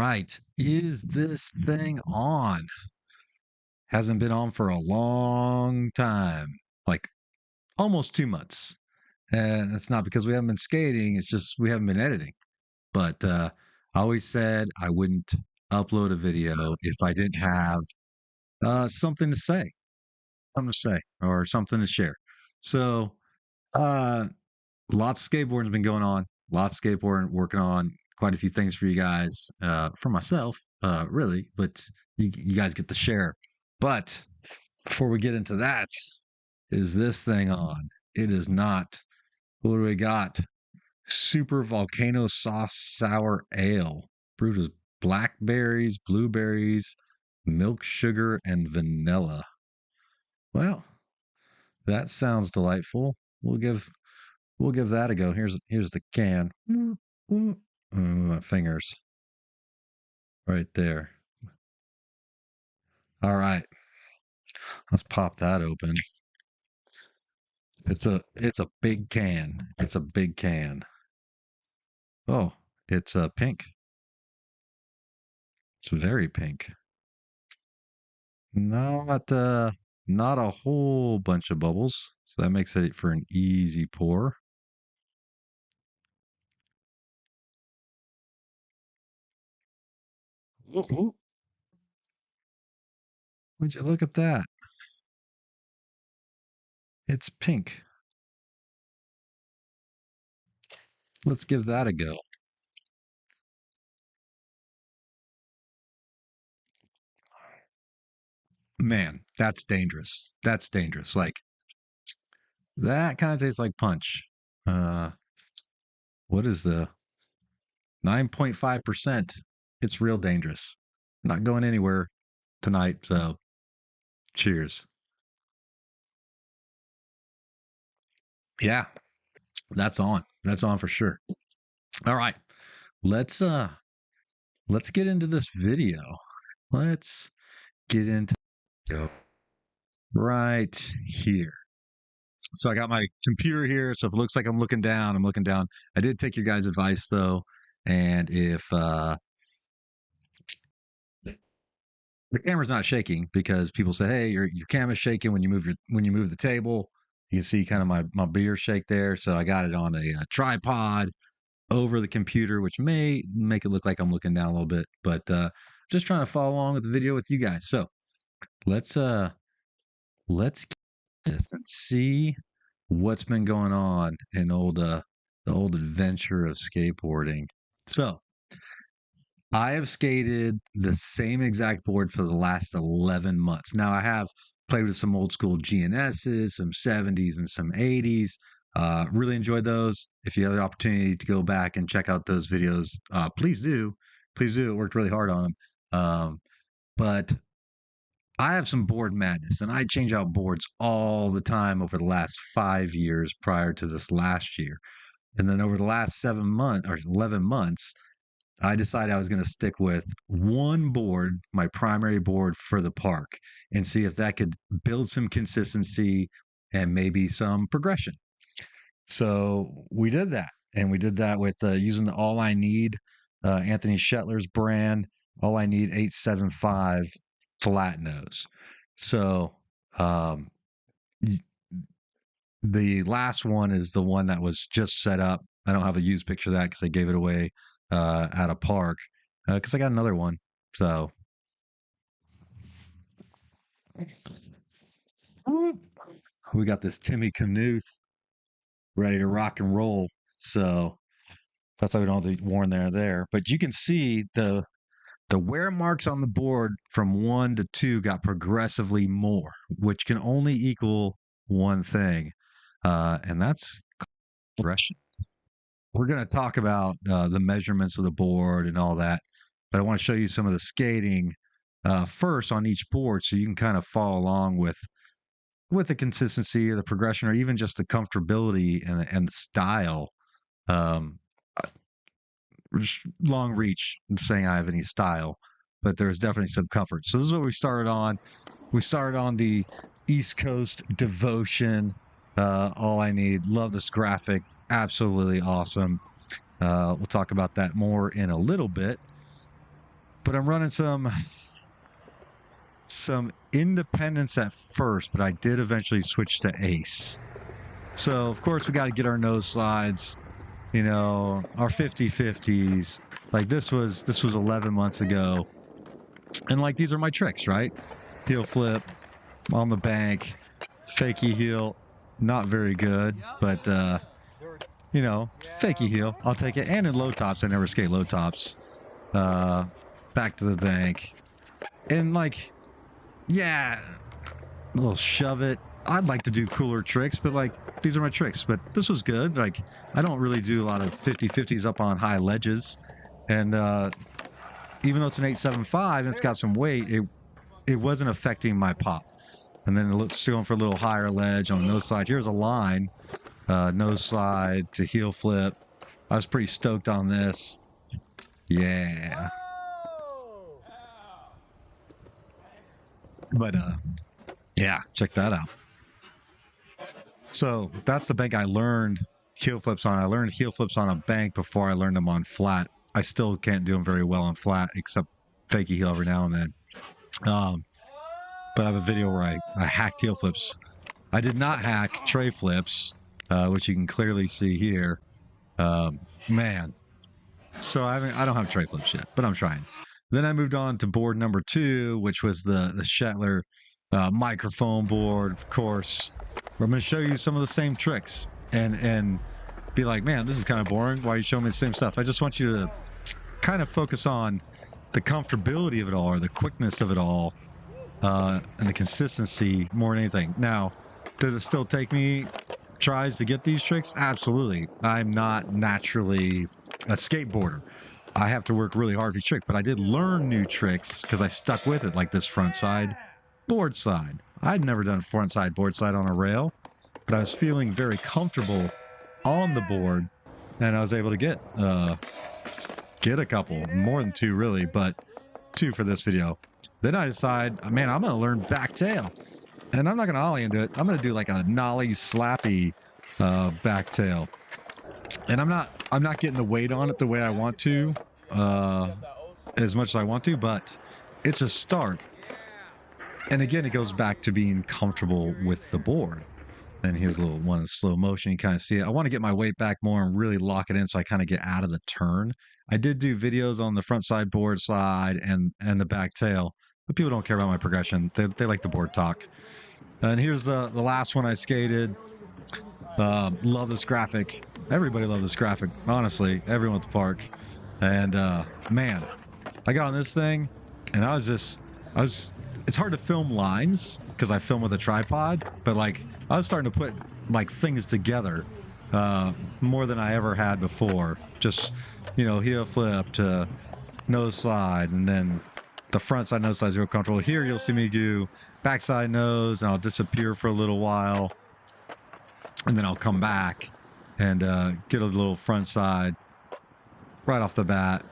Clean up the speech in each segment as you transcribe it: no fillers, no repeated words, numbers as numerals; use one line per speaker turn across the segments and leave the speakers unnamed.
right. Is this thing on? Hasn't been on for a long time, like almost 2 months. And it's not because we haven't been skating, it's just we haven't been editing. But I always said I wouldn't upload a video if I didn't have something to say, or something to share. So, uh, lots of skateboarding's been going on. Lots of skateboarding, working on quite a few things for you guys, for myself, really. But you guys get to share. But before we get into that, is this thing on? It is not. What do we got? Super Volcano Sauce Sour Ale, brewed with blackberries, blueberries, milk sugar, and vanilla. Well, that sounds delightful. We'll give that a go. Here's the can. My fingers right there. All right, let's pop that open. It's a big can. It's a big can. Oh, it's pink. It's very pink. Not a whole bunch of bubbles, so that makes it for an easy pour. Ooh. Would you look at that? It's pink. Let's give that a go. Man, that's dangerous. That's dangerous. Like that kind of tastes like punch. Uh, what is the 9.5%? It's real dangerous. Not going anywhere tonight, so cheers. Yeah, that's on. That's on for sure. All right. Let's let's get into this video. Let's get into right here. So I got my computer here. So if it looks like I'm looking down, I'm looking down. I did take your guys' advice though. And if the camera's not shaking because people say, hey, your camera's shaking when you move the table. You can see kind of my beer shake there. So I got it on a tripod over the computer, which may make it look like I'm looking down a little bit, but just trying to follow along with the video with you guys. So let's get this and see what's been going on in the old adventure of skateboarding. So I have skated the same exact board for the last 11 months. Now I have played with some old school GNSs, some 70s and some 80s. Really enjoyed those. If you have the opportunity to go back and check out those videos, please do. Please do. It worked really hard on them. But I have some board madness, and I change out boards all the time over the last 5 years prior to this last year. And then over the last 7 months or 11 months, I decided I was going to stick with one board, my primary board for the park, and see if that could build some consistency and maybe some progression. So we did that, and we did that with using the All I Need, Anthony Shetler's brand, All I Need 875 flat nose. So um, the last one is the one that was just set up. I don't have a used picture of that because I gave it away at a park because I got another one. So we got this Timmy Knuth ready to rock and roll. So that's why we don't have the worn there. But you can see the wear marks on the board from 1 to 2 got progressively more, which can only equal one thing, and that's progression. We're going to talk about the measurements of the board and all that, but I want to show you some of the skating first on each board so you can kind of follow along with the consistency or the progression or even just the comfortability and the style. Um, long reach saying I have any style, but there's definitely some comfort. So this is what we started on. We started on the East Coast Devotion. All I Need. Love this graphic. Absolutely awesome. We'll talk about that more in a little bit. but I'm running some independence at first, but I did eventually switch to ace. So of course we got to get our nose slides, you know, our 50/50s. Like this was 11 months ago, and like these are my tricks, right? Heel flip on the bank, fakie heel, not very good, but you know, fakie heel, I'll take it. And in low tops, I never skate low tops. Back to the bank, and like, yeah, a little shove it. I'd like to do cooler tricks, but like these are my tricks. But this was good. Like I don't really do a lot of 50/50s up on high ledges, and even though it's an 875 and it's got some weight, it wasn't affecting my pop. And then it's going for a little higher ledge on the nose slide. Here's a line, nose slide to heel flip. I was pretty stoked on this. Yeah. But yeah, check that out. So that's the bank I learned heel flips on. I learned heel flips on a bank before I learned them on flat. I still can't do them very well on flat, except fakie heel every now and then. But I have a video where I hacked heel flips. I did not hack tray flips, which you can clearly see here. Man. So I don't have tray flips yet, but I'm trying. Then I moved on to board number 2, which was the Shetler microphone board, of course. I'm going to show you some of the same tricks and be like, man, this is kind of boring. Why are you showing me the same stuff? I just want you to kind of focus on the comfortability of it all, or the quickness of it all, and the consistency more than anything. Now, does it still take me tries to get these tricks? Absolutely. I'm not naturally a skateboarder. I have to work really hard for each trick, but I did learn new tricks because I stuck with it, like this front side board slide. I'd never done front side board slide on a rail, but I was feeling very comfortable on the board, and I was able to get a couple, more than 2 really, but 2 for this video. Then I decide, man, I'm going to learn back tail, and I'm not going to ollie into it. I'm going to do like a nollie slappy back tail, and I'm not getting the weight on it the way I want to, as much as I want to, but it's a start. And again, it goes back to being comfortable with the board. And here's a little one in slow motion. You kind of see it. I want to get my weight back more and really lock it in so I kind of get out of the turn. I did do videos on the front side board slide and the back tail, but people don't care about my progression. They like the board talk. And here's the last one I skated. Love this graphic. Everybody loved this graphic. Honestly, everyone at the park. And man, I got on this thing, and I was. It's hard to film lines because I film with a tripod, but like I was starting to put like things together more than I ever had before. Just, you know, heel flip to nose slide, and then the front side nose slide is real comfortable. Here you'll see me do backside nose, and I'll disappear for a little while, and then I'll come back and get a little front side right off the bat.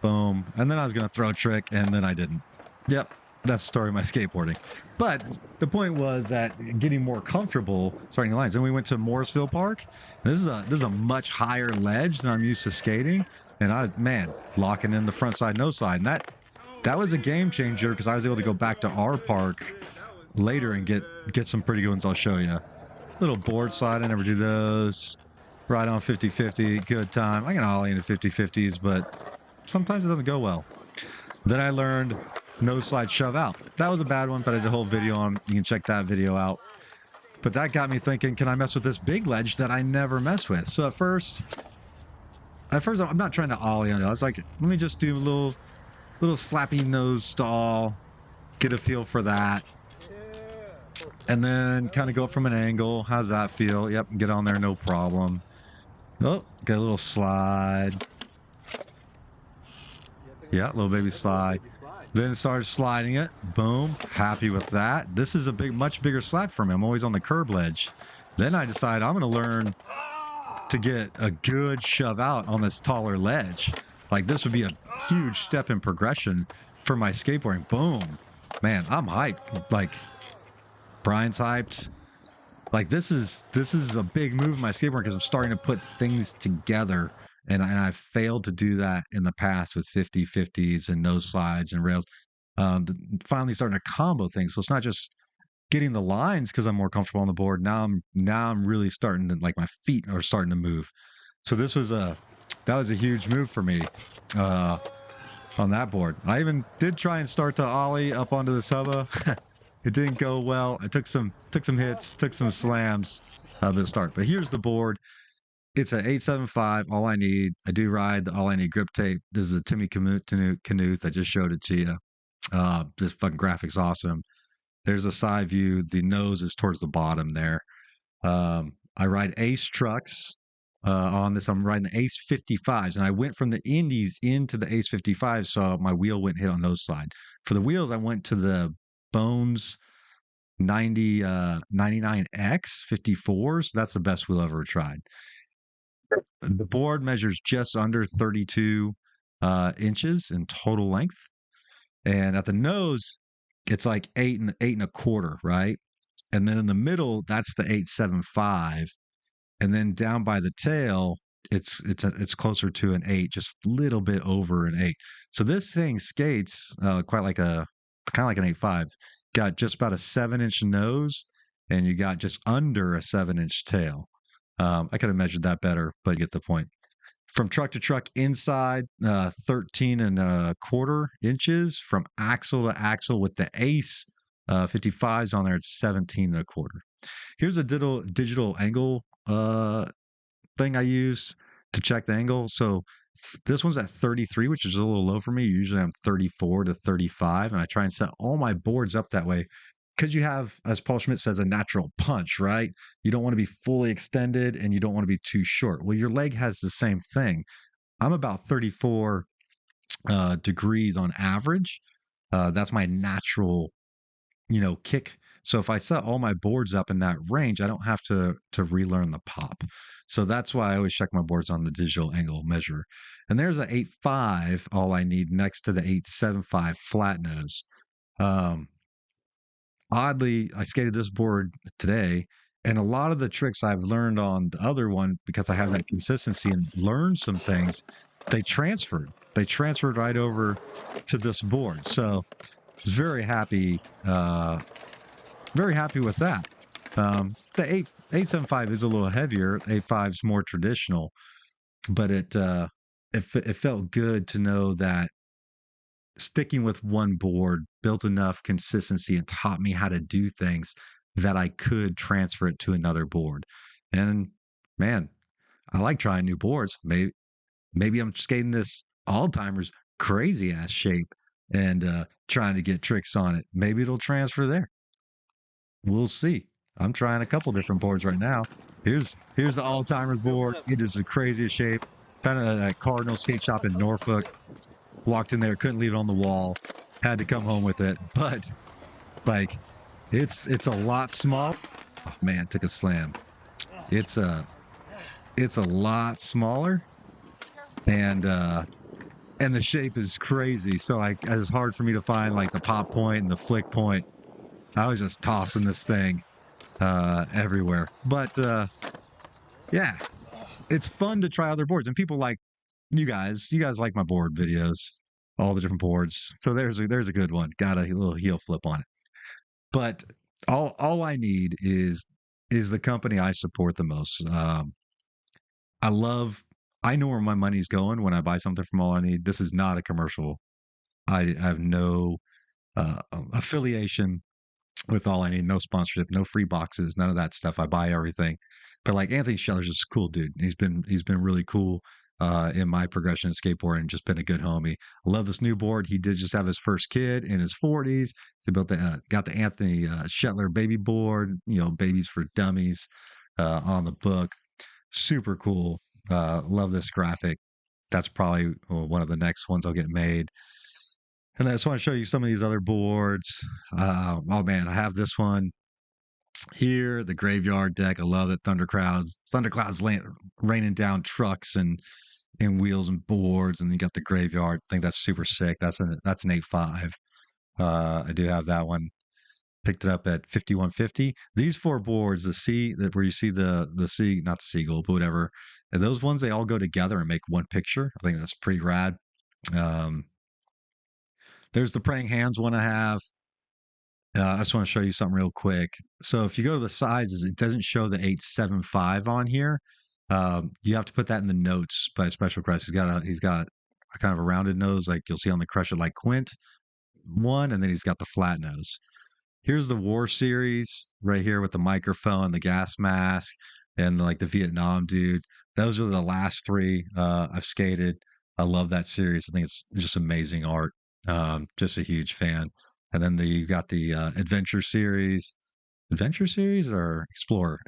Boom. And then I was going to throw a trick, and then I didn't. Yep, that's the story of my skateboarding. But the point was that getting more comfortable starting the lines. And we went to Morrisville Park. This is a much higher ledge than I'm used to skating. And man, locking in the front side nose slide. And that was a game changer because I was able to go back to our park later and get some pretty good ones I'll show you. Little board slide, I never do those. Right on 50/50, good time. I can ollie into 50/50s, but sometimes it doesn't go well. Then I learned nose slide shove out. That was a bad one, but I did a whole video on. You can check that video out. But that got me thinking, can I mess with this big ledge that I never mess with? So at first I'm not trying to ollie on it. I was like, let me just do a little slappy nose stall, get a feel for that, and then kind of go from an angle. How's that feel? Yep, get on there, no problem. Oh, get a little slide. Yeah, little baby slide. Then started sliding it. Boom. Happy with that. This is a much bigger slap for me. I'm always on the curb ledge. Then I decide I'm going to learn to get a good shove out on this taller ledge. Like this would be a huge step in progression for my skateboarding. Boom. Man, I'm hyped. Like Brian's hyped. Like this is a big move in my skateboarding because I'm starting to put things together And I failed to do that in the past with 50/50s and nose slides and rails. Finally starting to combo things. So it's not just getting the lines because I'm more comfortable on the board. Now I'm really starting to, like, my feet are starting to move. So that was a huge move for me uh, on that board. I even did try and start to ollie up onto the suba. It didn't go well. I took some hits, took some slams at the start. But here's the board. It's an 875. All I need. I do ride the All I Need grip tape. This is a Timmy Knuth. I just showed it to you. This fucking graphic's awesome. There's a side view. The nose is towards the bottom there. I ride Ace trucks on this. I'm riding the Ace 55s, and I went from the Indies into the Ace 55s, so my wheel wouldn't hit on those slide. For the wheels, I went to the Bones 99X 54s. That's the best wheel I've ever tried. The board measures just under 32 inches in total length, and at the nose, it's like eight and a quarter, right? And then in the middle, that's the 875, and then down by the tail, it's closer to an 8, just a little bit over an 8. So this thing skates quite like a kind of like an 8.5. Got just about a 7-inch nose, and you got just under a 7-inch tail. I could have measured that better, but you get the point. From truck to truck inside, 13 and a quarter inches. From axle to axle with the Ace 55s on there, it's 17 and a quarter. Here's a digital angle thing I use to check the angle. So this one's at 33, which is a little low for me. Usually I'm 34 to 35, and I try and set all my boards up that way because you have, as Paul Schmidt says, a natural punch, right? You don't want to be fully extended and you don't want to be too short. Well, your leg has the same thing. I'm about 34 degrees on average. That's my natural, kick. So if I set all my boards up in that range, I don't have to relearn the pop. So that's why I always check my boards on the digital angle measure. And there's an 8.5, all I need, next to the 8.75 flat nose. Oddly, I skated this board today, and a lot of the tricks I've learned on the other one, because I have that consistency and learned some things, they transferred. They transferred right over to this board. So I was very happy with that. The 875 is a little heavier. 8.5 is more traditional, but it felt good to know that sticking with one board built enough consistency and taught me how to do things that I could transfer it to another board. And man, I like trying new boards. Maybe I'm skating this all timers crazy ass shape and trying to get tricks on it. Maybe it'll transfer there. We'll see. I'm trying a couple different boards right now. Here's the all timers board. It is the craziest shape. Found it at a Cardinal skate shop in Norfolk. Walked in there, couldn't leave it on the wall. Had to come home with it. But like, it's a lot small. Oh man, took a slam. It's a lot smaller, and the shape is crazy. So it's hard for me to find like the pop point and the flick point. I was just tossing this thing everywhere. But yeah, it's fun to try other boards, and people like you guys like my board videos, all the different boards. So there's a good one. Got a little heel flip on it. But all I need is the company I support the most. I know where my money's going when I buy something from All I Need. This is not a commercial. I have no affiliation with All I Need, no sponsorship, no free boxes, none of that stuff. I buy everything. But like Anthony Scheller's just a cool dude. He's been really cool in my progression of skateboarding, just been a good homie. I love this new board. He did just have his first kid in his 40s. He got the Anthony Shetler baby board, babies for dummies on the book. Super cool. Love this graphic. That's probably one of the next ones I'll get made. And I just want to show you some of these other boards. Oh man, I have this one here, the graveyard deck. I love it. Thunderclouds raining down trucks and wheels and boards, and you got the graveyard. I think that's super sick. That's an 8.5. I do have that one. Picked it up at 5150. These four boards, where you see the sea, not the seagull, but whatever, And those ones, they all go together and make one picture. I think that's pretty rad. Um, there's the praying hands one I have. I just want to show you something real quick. So if you go to the sizes, it doesn't show the 875 on here. You have to put that in the notes by special request. He's got a kind of a rounded nose, like you'll see on the Crush It Like Quint one, and then he's got the flat nose. Here's the War series right here with the microphone, the gas mask, and like the Vietnam dude. Those are the last three I've skated. I love that series. I think it's just amazing art. Just a huge fan. And then you got the Adventure series or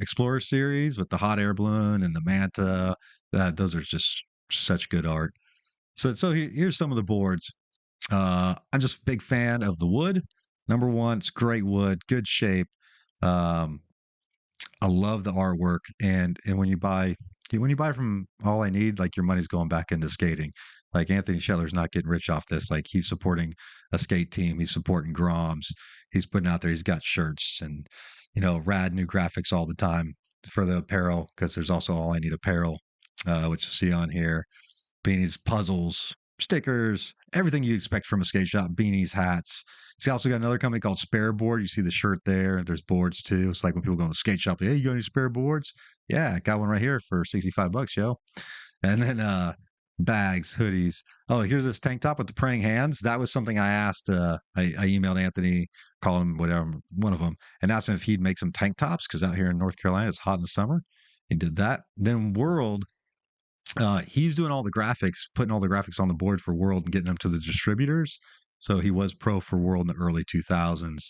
Explorer series with the hot air balloon and the manta. Those are just such good art. So here's some of the boards. I'm just a big fan of the wood. Number one, it's great wood, good shape. Um, I love the artwork, and when you buy from All I Need, like your money's going back into skating. Like Anthony Scheller's not getting rich off this. Like he's supporting a skate team. He's supporting Groms. He's putting out there. He's got shirts and rad new graphics all the time for the apparel because there's also All I Need apparel, which you see on here beanies, puzzles, stickers, everything you expect from a skate shop, beanies, hats. He's also got another company called Spairboard. You see the shirt there. There's boards too. It's like when people go to the skate shop, hey, you got any spare boards? Yeah, I got one right here for $65, yo. And then bags, hoodies. Oh, here's this tank top with the praying hands. That was something I asked. I emailed Anthony, called him, whatever, one of them, and asked him if he'd make some tank tops because out here in North Carolina, it's hot in the summer. He did that. Then World, he's doing all the graphics, putting all the graphics on the board for World and getting them to the distributors. So he was pro for World in the early 2000s.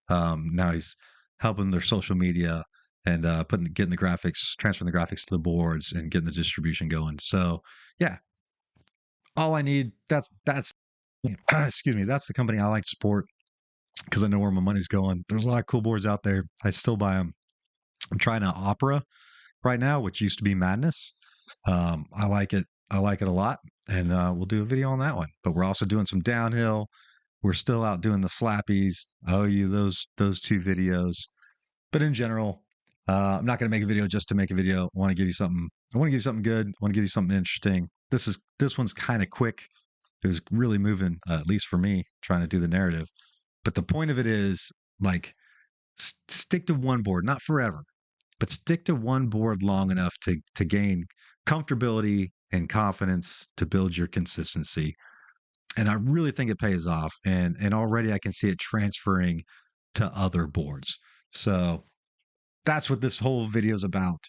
Now he's helping their social media and getting the graphics, transferring the graphics to the boards and getting the distribution going. So yeah, all I need. That's excuse me. That's the company I like to support because I know where my money's going. There's a lot of cool boards out there. I still buy them. I'm trying out Opera right now, which used to be Madness. I like it. I like it a lot, and we'll do a video on that one. But we're also doing some downhill. We're still out doing the slappies. I owe you those two videos. But in general, I'm not going to make a video just to make a video. I want to give you something. I want to give you something good. I want to give you something interesting. This one's kind of quick. It was really moving, at least for me, trying to do the narrative. But the point of it is like stick to one board, not forever, but stick to one board long enough to gain comfortability and confidence to build your consistency. And I really think it pays off. And already I can see it transferring to other boards. So that's what this whole video is about.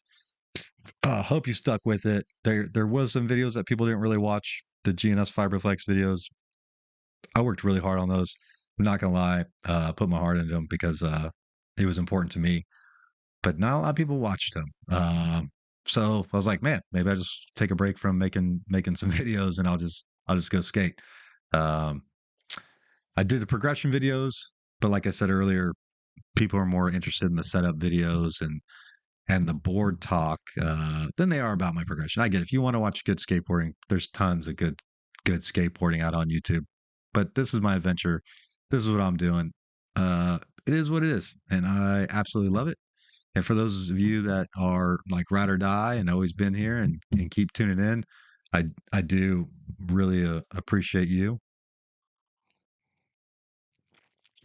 Hope you stuck with it. There was some videos that people didn't really watch. The GNS Fiberflex videos. I worked really hard on those. I'm not gonna lie. Put my heart into them because it was important to me. But not a lot of people watched them. So I was like, man, maybe I just take a break from making some videos and I'll just go skate. Um, I did the progression videos, but like I said earlier, people are more interested in the setup videos and the board talk than they are about my progression. I get it. If you want to watch good skateboarding, there's tons of good skateboarding out on YouTube. But this is my adventure. This is what I'm doing. It is what it is, and I absolutely love it. And for those of you that are like ride or die and always been here and keep tuning in, I do really appreciate you.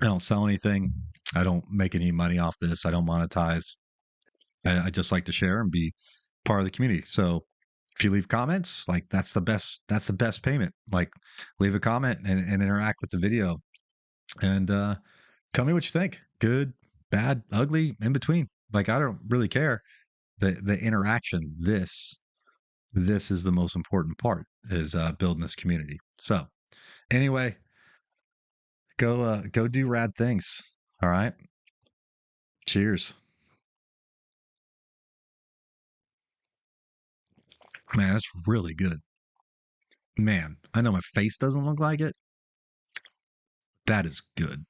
I don't sell anything. I don't make any money off this. I don't monetize. I just like to share and be part of the community. So if you leave comments, like that's the best payment. Like leave a comment and interact with the video and tell me what you think. Good, bad, ugly, in between. Like I don't really care. The interaction, this is the most important part is building this community. So anyway, go do rad things. All right. Cheers. Man, that's really good. Man, I know my face doesn't look like it. That is good.